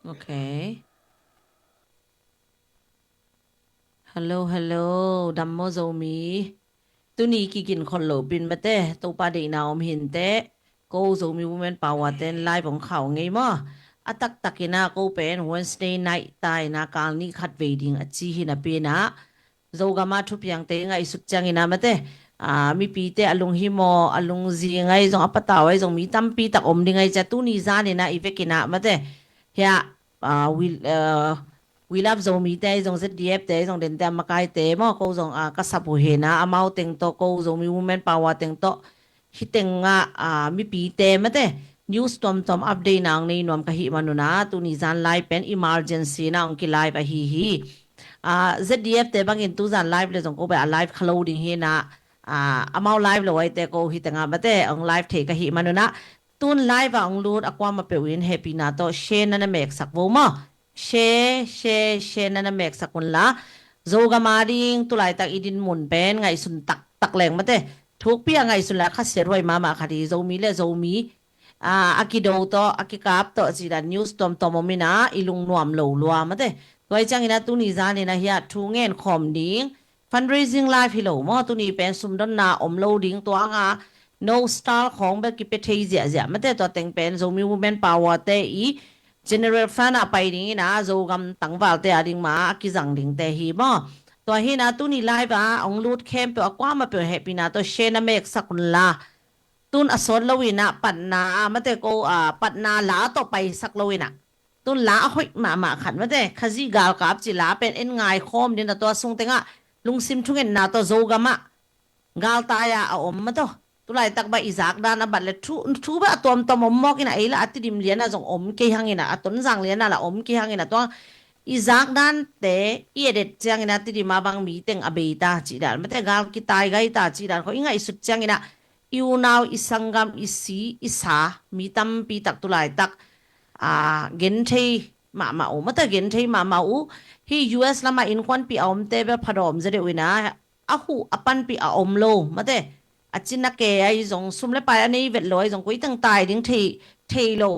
โอเคฮัลโหลฮัลโหลดัมโมโซมีตุนี้กิกินคนโหลบินมาเต้ตัวปาเด็กนาวมหินเต้กูโซมีวูแมนปาวาเต้นไลฟ์ของเขาไงมั้อตักตักินากูเป็น Wednesday night ตายนาการนี้คัดเวดิงอจีหินาเปนะโซกามาทุบยังเต้ไงสุดจังอินามาเต้มีปีเตอลุงฮิโมอลุงซีไงซงอัปตาวไอ้ซงมีตั้มปีตักอมดิไงจะตุนี้ซานี่นะอีเวกินามาเต้เฮียวิลwe love zomi te zong ZDF te zong den te makai te mo ko zong kasapu he na amau teng to ko zong mi women power teng to hiteng nga mi pi te mate news tom update nang nei nom ka hi manuna tu ni zan live pen emergency na ong ki live a hi ZDF te bangin tu zan live le zong ko ba live clothing he na amau live lo wai te ko hitenga mate ong live the ka hi manuna tun live ong lut akwa ma pe win happy na to share na mek sak bo mo share na mek sakun la zoga maring tulai tak idin mun pen ngai sun tak leng mate thuk pia ngai sun la kha serwai mama khari zomi le zomi akido to akikap to sida news tom mina ilung nuam lo lwa mate toy chang ina tu ni za ni na hiya thu ngen khom ding fundraising live hilo mo tu ni pen sum don na om lo ding to anga no star khong be ki pe thei zia mate to teng pen zomi women power te i general fan a pai ding na zo gam tang wal te ading ma ki jang ding te hi mo to hi na tu ni live ong lut camp pe akwa ma pe happy na to she na mek sakun la tun asol lawina pat na mate ko pat na la to pai sak lawina tun la hoi ma khan mate khazi gal kap chi la pen en ngai khom din na to sung tenga lungsim thungen na to zo gama gal ta ya a om ma to tulai tak ba izak dan na bat le thu ba tom om mok ina ila atidim liana jong om ke hangina aton jang liana la om ke hangina to izak dan te iedet jang ina ti ma bang mi teng abeita chi dan mate gal ki tai gai ta chi dan ko inga isut jang ina iunaw isangam isi isa mi tam pi tak tulai tak gen thei ma o mata gen thei ma u hi US lama in kwan pi om te be phadom zede wina ahu apan pi a om lo mate achin na ke ai zong sum le pa ani vet loi zong koi tang tai ding thei lo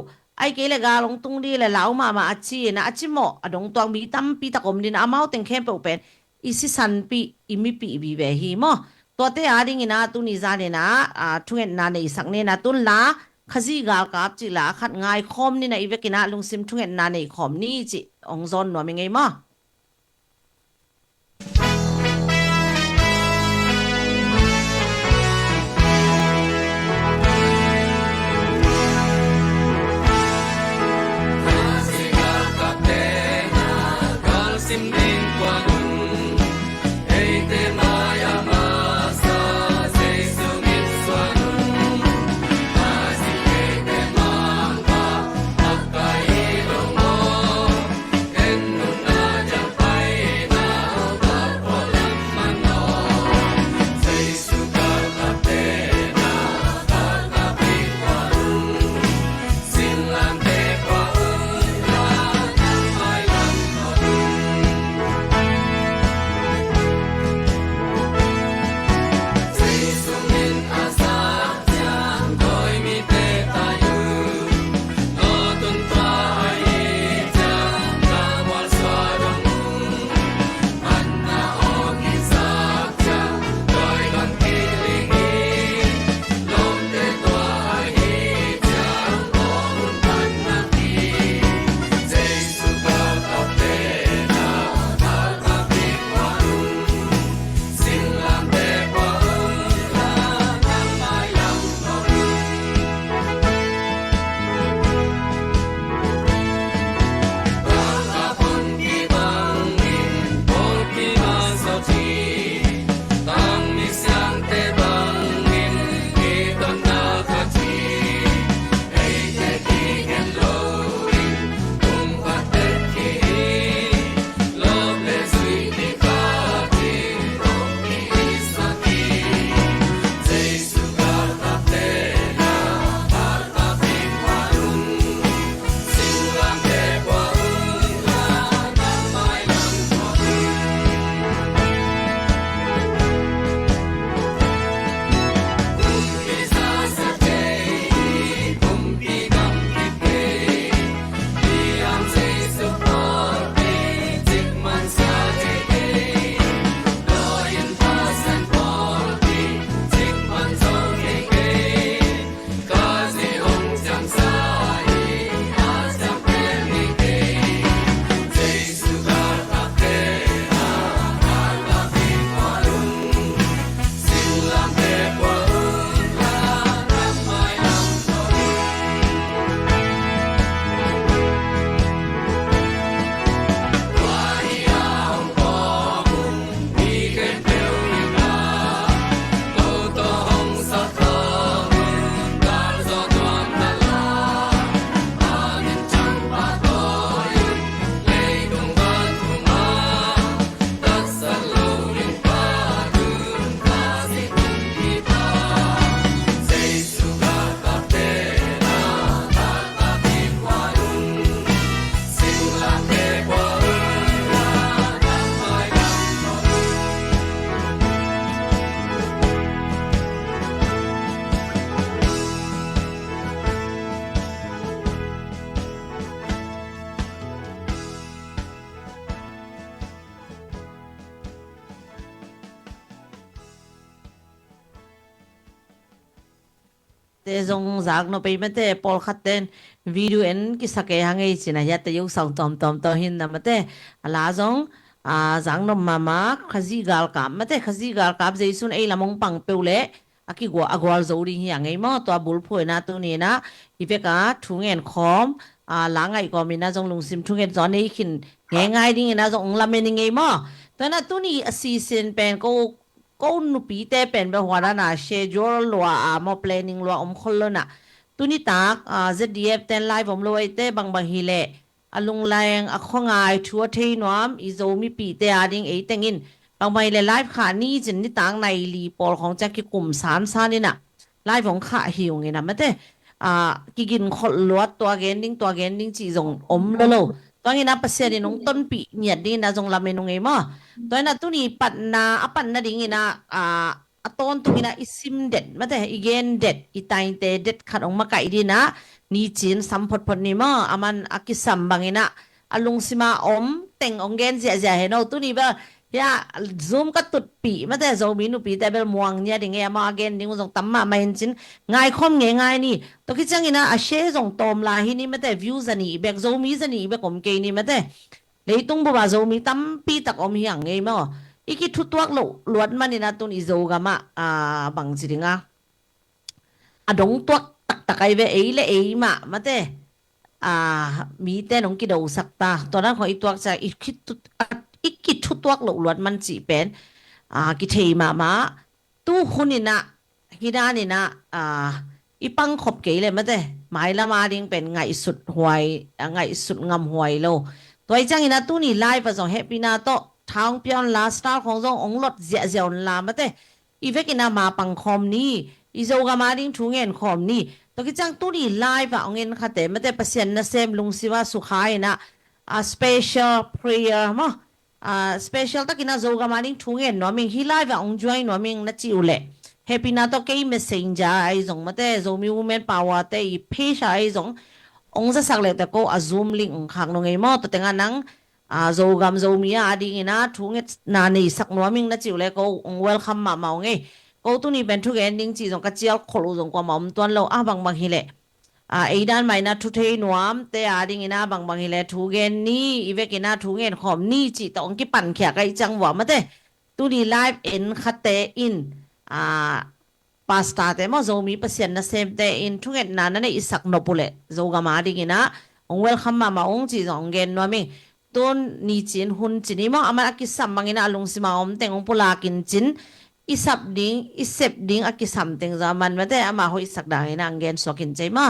ai ke le ga long tung di le lau ma achi na achi mo adong tong mi tam pi ta kom din amao teng khem pe pen isi san pi imi pi bi be hi mo to te a ding ina tu ni za ne na thuen na nei sak ne na tun la khazi gal kap chi la khat ngai khom ni na ivekina lungsim thuen na nei khom ni chi ong zon no mi ngai mo te zong zak no pe mate pol khaten video en ki sake hangai china ya te yu sang tom tom to hin na mate ala zong zang no mama khazi gal kam mate khazi gal kap jaisun ei lamong pang peule aki go agwal zori hi angai mo to bul phoi na tu ni na iveka thungen khom langai ko mina zong lungsim thungen zon ei khin nge ngai ding na zong lamen ngai mo to na tu ni season pen ko nu pi te pen be hwara na schedule lo mo planning lo khol lo na tu ni tak ZDF ten live om lo te bang bang hi le alung lang akhongai thua thei nom i zo mi pi te ading ei tengin bang bai le live kha ni jin ni tang nai li pol khong cha ki kum san sa ni na live ong kha hiu nge na mate ki gin khol luat to gen ding chi zong om lo lo to ngi na pasya ni nong ton pi nyat din na zong lamen nong ei mo to na tu ni pat na apan na ding ina aton tu ina isim det mate igen det itain te det khat ong ma kai di na ni chin sampot pot ni mo aman akisam bangina alung sima om teng ong gen zia zia he no tu ni ba ya zoom ka tut pi mate zo mi nu pi te bel muang nya ding ya ma gen ding zong tamma ma hin chin ngai khom nge ngai ni to ki chang ina a she zong tom la hi ni mate views ani bek zo mi zani be kom ke ni mate leitung bu ba zo mi tam pi tak om hiang nge mo iki thu tuak lo luat manina tun i zo ga ma bang chiringa adong tuak tak takai ve eile eima mate mi te nong ki do sakta to na ko i tuak cha iki thu tuak lo luat man chi pen ki thei ma tu hunina hidani na ipang khop ke le mate mai la ma ding pen ngai sut huai ngai sut ngam huai lo toy chang ina tu ni live pa zo happy na to thang pion la star khong zong ong lot zia zia la mate ivek ina ma pang khom ni izo ga ma ding thu ngen khom ni to ki chang tu ni live pa ong en khate mate pasien na sem lung siwa su khai na special prayer mo special takina zo ga ma ding thu ngen no ming hi live pa ong join no ming na chi ule happy na to ke messenger ai zong mate zo mi women power te I page ai zong ong sa sak le te ko a zoom link ong khak no ngai mo to tenga nang zo gam zo mi ding ina thunget na nei sak no ming na chiu le ko ong welcome ma ma nge ko tu ni ben thu gen ding chi zong ka chial kholu zong kwa mom ton lo bang bang hi le ei dan mai na thu thei nuam te ding ina bang bang hi le thu gen ni ivek ina thu gen khom ni chi to ong ki pan khya kai chang wa ma te tu ni live en khate in pasta te mo zo mi pasien na sem te in thu gen na na nei isak no pule zo ga ma ding ina ong welcome ma ong chi zong gen no mi ton ni chin hun chini mo ama akisam mangina alung sima om teng ong pula kin chin isap ding isep ding akisam teng zaman mate ama hoi sak dang ina angen sokin chai ma